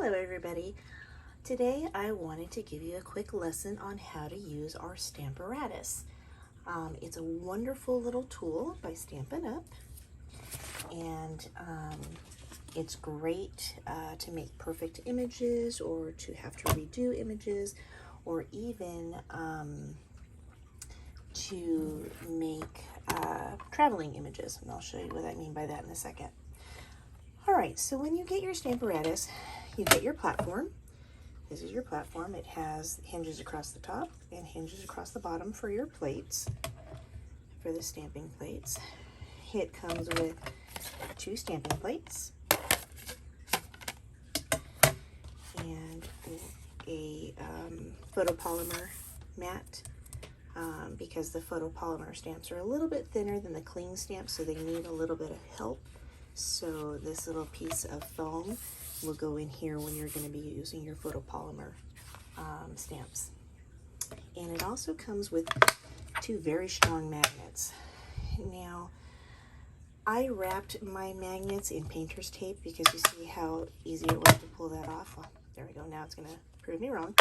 Hello everybody. Today I wanted to give you a quick lesson on how to use our Stamparatus. It's a wonderful little tool by Stampin Up, and it's great to make perfect images or to have to redo images, or even to make traveling images, and I'll show you what I mean by that in a second. All right, so when you get your Stamparatus, you get your platform. This is your platform. It has hinges across the top and hinges across the bottom for your plates, for the stamping plates. It comes with 2 stamping plates and a photopolymer mat, because the photopolymer stamps are a little bit thinner than the cling stamps, so they need a little bit of help. So this little piece of foam will go in here when you're going to be using your photopolymer stamps. And it also comes with 2 very strong magnets. Now, I wrapped my magnets in painter's tape because you see how easy it was to pull that off. Well, there we go. Now it's going to prove me wrong.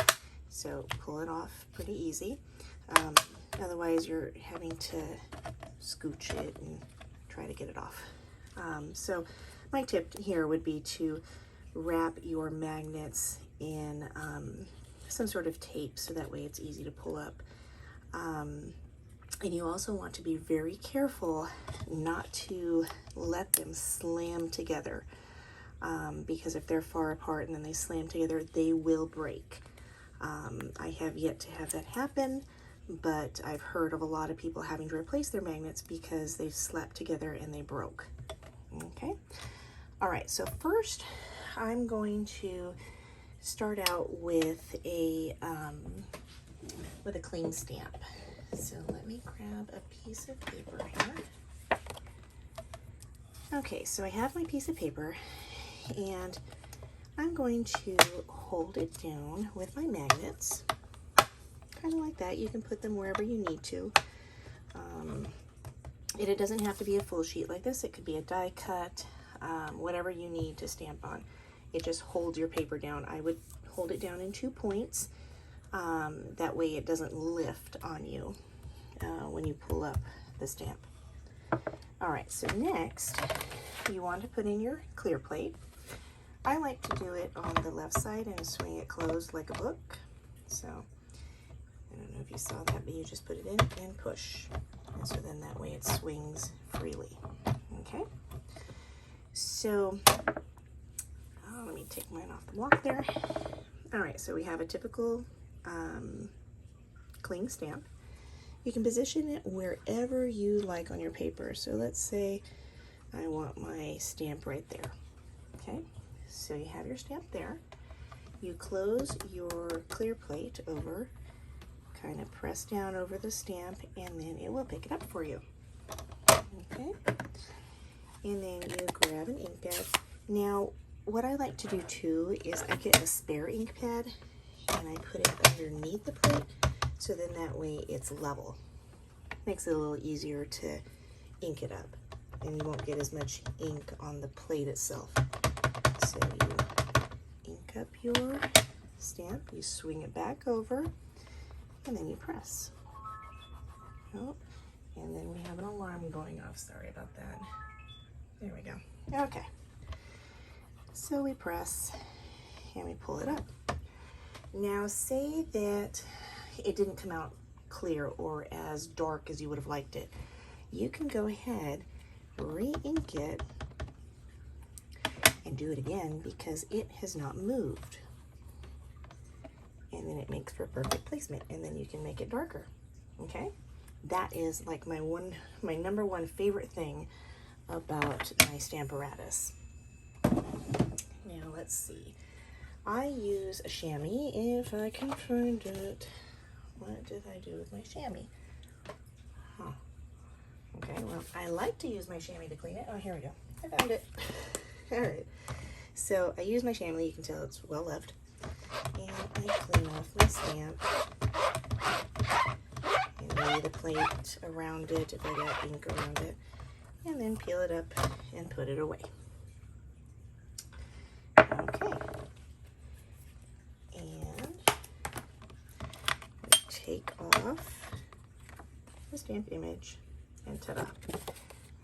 So pull it off pretty easy. Otherwise, you're having to scooch it and try to get it off. So my tip here would be to wrap your magnets in some sort of tape so that way it's easy to pull up. And you also want to be very careful not to let them slam together, because if they're far apart and then they slam together, they will break. I have yet to have that happen, but I've heard of a lot of people having to replace their magnets because they've slapped together and they broke. Okay, all right, so first I'm going to start out with a clean stamp. So let me grab a piece of paper here. Okay, so I have my piece of paper, and I'm going to hold it down with my magnets, kind of like that. You can put them wherever you need to. It doesn't have to be a full sheet like this. It could be a die cut, whatever you need to stamp on. It just holds your paper down. I would hold it down in 2 points. That way it doesn't lift on you when you pull up the stamp. All right, so next you want to put in your clear plate. I like to do it on the left side and swing it closed like a book. So I don't know if you saw that, but you just put it in and push. And so then that way it swings freely. Okay, so let me take mine off the block there. All right, so we have a typical cling stamp. You can position it wherever you like on your paper. So let's say I want my stamp right there. Okay, so you have your stamp there. You close your clear plate over, kind of press down over the stamp, and then it will pick it up for you. Okay, and then you grab an ink pad. Now, what I like to do too is I get a spare ink pad and I put it underneath the plate, so then that way it's level. Makes it a little easier to ink it up, and you won't get as much ink on the plate itself. So you ink up your stamp, you swing it back over, and then you press. Oh, and then we have an alarm going off. Sorry about that. There we go. Okay. So we press and we pull it up. Now say that it didn't come out clear or as dark as you would have liked it. You can go ahead, re-ink it, and do it again because it has not moved. And then it makes for perfect placement, and then you can make it darker. Okay, that is like my number one favorite thing about my Stamparatus. Now let's see. I use a chamois, if I can find it. What did I do with my chamois? Huh. Okay, well, I like to use my chamois to clean it. Oh, here we go. I found it. All right. So I use my chamois. You can tell it's well left. And I clean off my stamp. And lay the plate around it if I got ink around it. And then peel it up and put it away. Okay. take off the stamp image, and ta-da.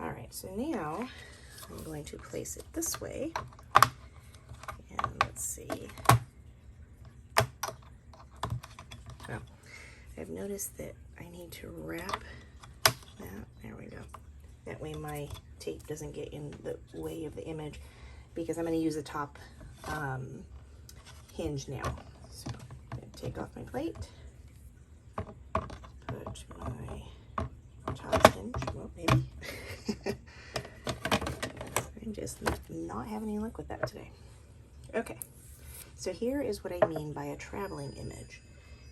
All right, so now I'm going to place it this way, and let's see. Well, I've noticed that I need to wrap that. There we go. That way my tape doesn't get in the way of the image, because I'm going to use a top hinge now. So I'm going to take off my plate, put my top hinge, well, maybe. I'm just not having any luck with that today. Okay, so here is what I mean by a traveling image.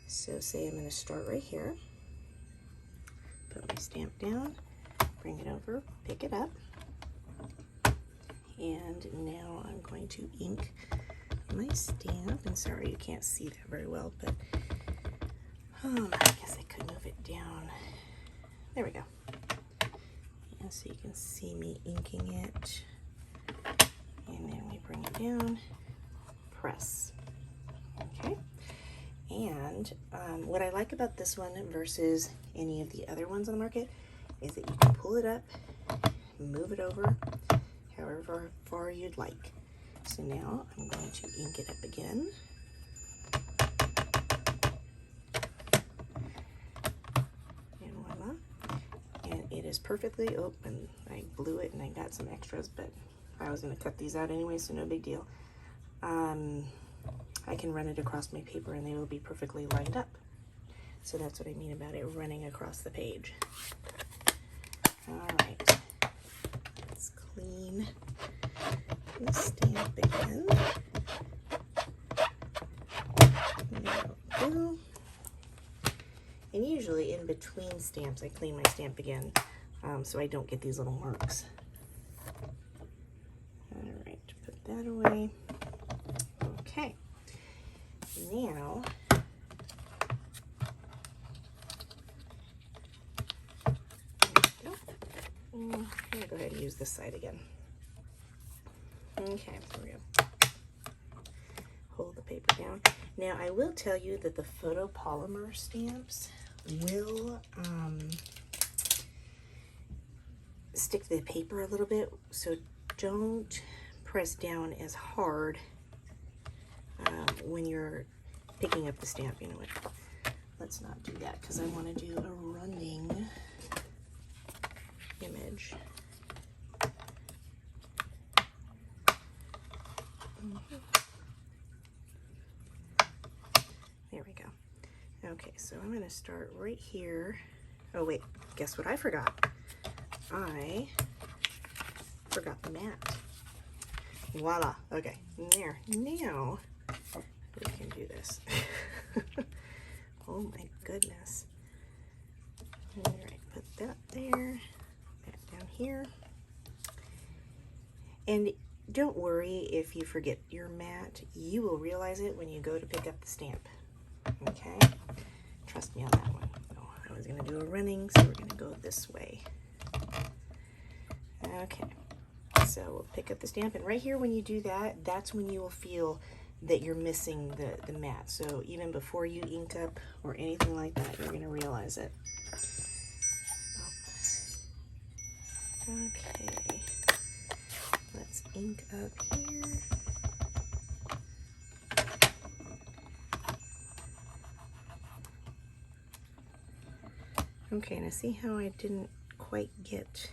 So say I'm going to start right here, put my stamp down, bring it over, pick it up, and now I'm going to ink my stamp. And sorry you can't see that very well, but I guess I could move it down. There we go. And so you can see me inking it, and then we bring it down, press. Okay. And what I like about this one versus any of the other ones on the market is that you can pull it up, move it over however far you'd like. So now I'm going to ink it up again. And voila. And it is perfectly open. I blew it and I got some extras, but I was going to cut these out anyway, so no big deal. I can run it across my paper and they will be perfectly lined up. So that's what I mean about it running across the page. All right, let's clean the stamp again. There we go. And usually in between stamps, I clean my stamp again so I don't get these little marks. All right, put that away. Okay. Now, I'm going to go ahead and use this side again. Okay, there we go. Hold the paper down. Now, I will tell you that the photopolymer stamps will stick to the paper a little bit, so don't press down as hard when you're picking up the stamp. You know what? Let's not do that because I want to do a running image. There we go. Okay, so I'm going to start right here. Oh wait, guess what I forgot? I forgot the mat. Voila. Okay, there. Now we can do this. Oh my goodness. All right, put that there, that down here. And don't worry if you forget your mat. You will realize it when you go to pick up the stamp. Okay? Trust me on that one. Oh, I was going to do a running, so we're going to go this way. Okay. So we'll pick up the stamp, and right here when you do that, that's when you will feel that you're missing the mat. So even before you ink up or anything like that, you're going to realize it. Okay, let's ink up here. Okay, now see how I didn't quite get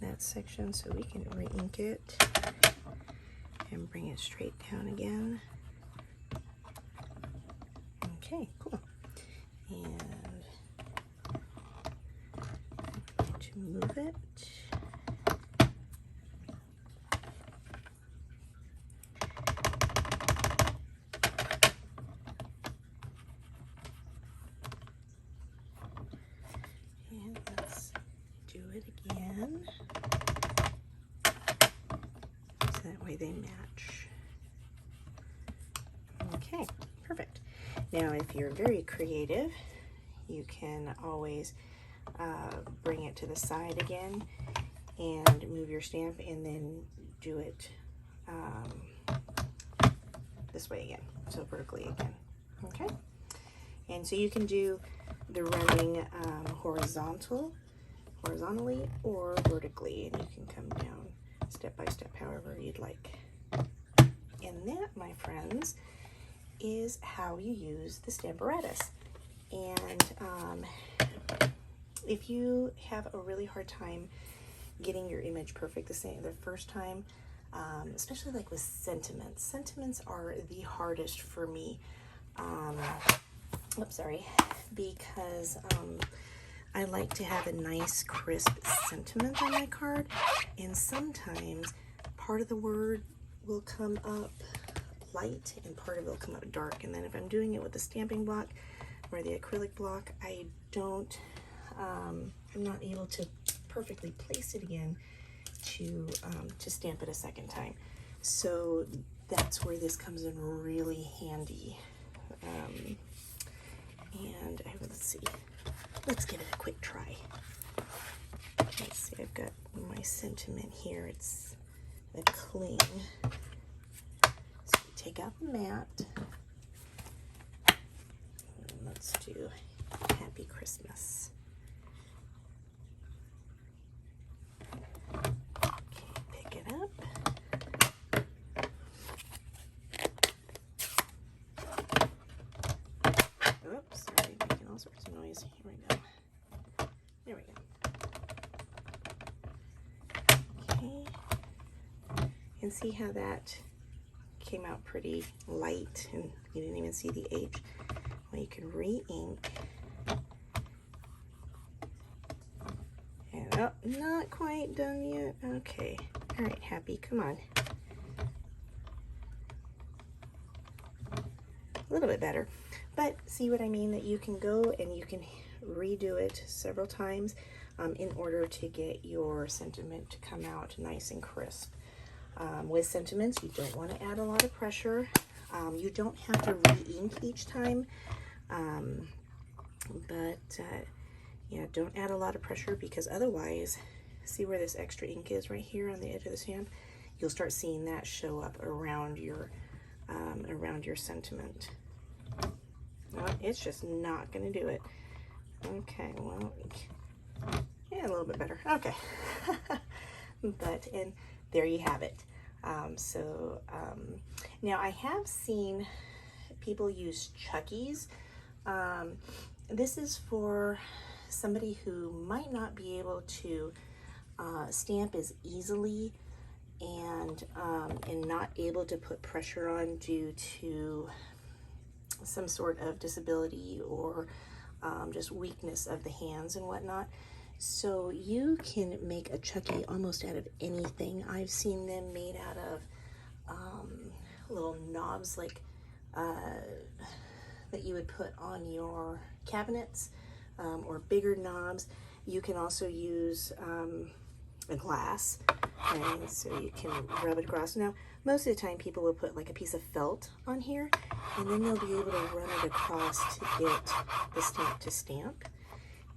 that section, so we can re-ink it and bring it straight down again. Okay, cool. And I'm going to move it. And let's do it again. So that way they match. Okay, perfect. Now, if you're very creative, you can always bring it to the side again and move your stamp and then do it this way again, so vertically again. Okay, And so you can do the running horizontally or vertically, and you can come down step by step however you'd like. And that, my friends, is how you use the Stamparatus. And if you have a really hard time getting your image perfect the first time, especially like with sentiments. Sentiments are the hardest for me. Because I like to have a nice crisp sentiment on my card, and sometimes part of the word will come up light and part of it will come up dark. And then if I'm doing it with the stamping block or the acrylic block, I'm not able to perfectly place it again to stamp it a second time. So that's where this comes in really handy. And let's see, let's give it a quick try. Let's see, I've got my sentiment here. It's a cling. So we take out the mat. And let's do Happy Christmas. Okay, pick it up. Oops, sorry, making all sorts of noise. Here we go. There we go. Okay. And see how that came out pretty light and you didn't even see the H? Well, you can re-ink. And oh, not quite done yet. Okay. All right, Happy, come on. A little bit better. But see what I mean, that you can go and you can redo it several times in order to get your sentiment to come out nice and crisp. With sentiments, you don't want to add a lot of pressure. You don't have to re-ink each time, yeah, don't add a lot of pressure, because otherwise, see where this extra ink is right here on the edge of the stamp? You'll start seeing that show up around your sentiment. Well, it's just not going to do it. Okay, well, yeah, a little bit better. Okay. And there you have it. Now I have seen people use Chuckies. This is for somebody who might not be able to stamp as easily and not able to put pressure on due to some sort of disability or just weakness of the hands and whatnot. So you can make a Chucky almost out of anything. I've seen them made out of little knobs like that you would put on your cabinets, or bigger knobs. You can also use a glass, and so you can rub it across. Now, most of the time people will put like a piece of felt on here, and then they'll be able to run it across to get the stamp to stamp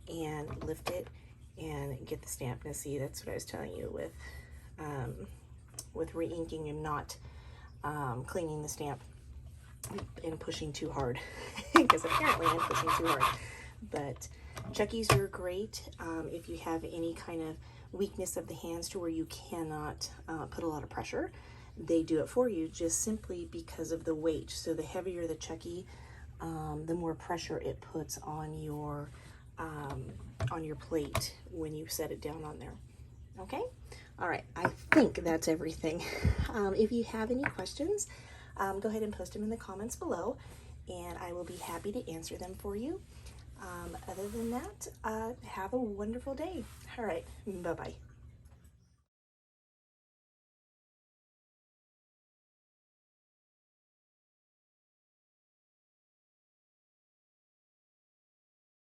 and lift it and get the stamp. Now see, that's what I was telling you with re-inking and not cleaning the stamp and pushing too hard, because apparently I'm pushing too hard. But Chuckies are great if you have any kind of weakness of the hands to where you cannot put a lot of pressure. They do it for you just simply because of the weight. So the heavier the Chucky, the more pressure it puts on your plate when you set it down on there. Okay? All right, I think that's everything. If you have any questions, go ahead and post them in the comments below, and I will be happy to answer them for you. Other than that, have a wonderful day. All right, bye-bye.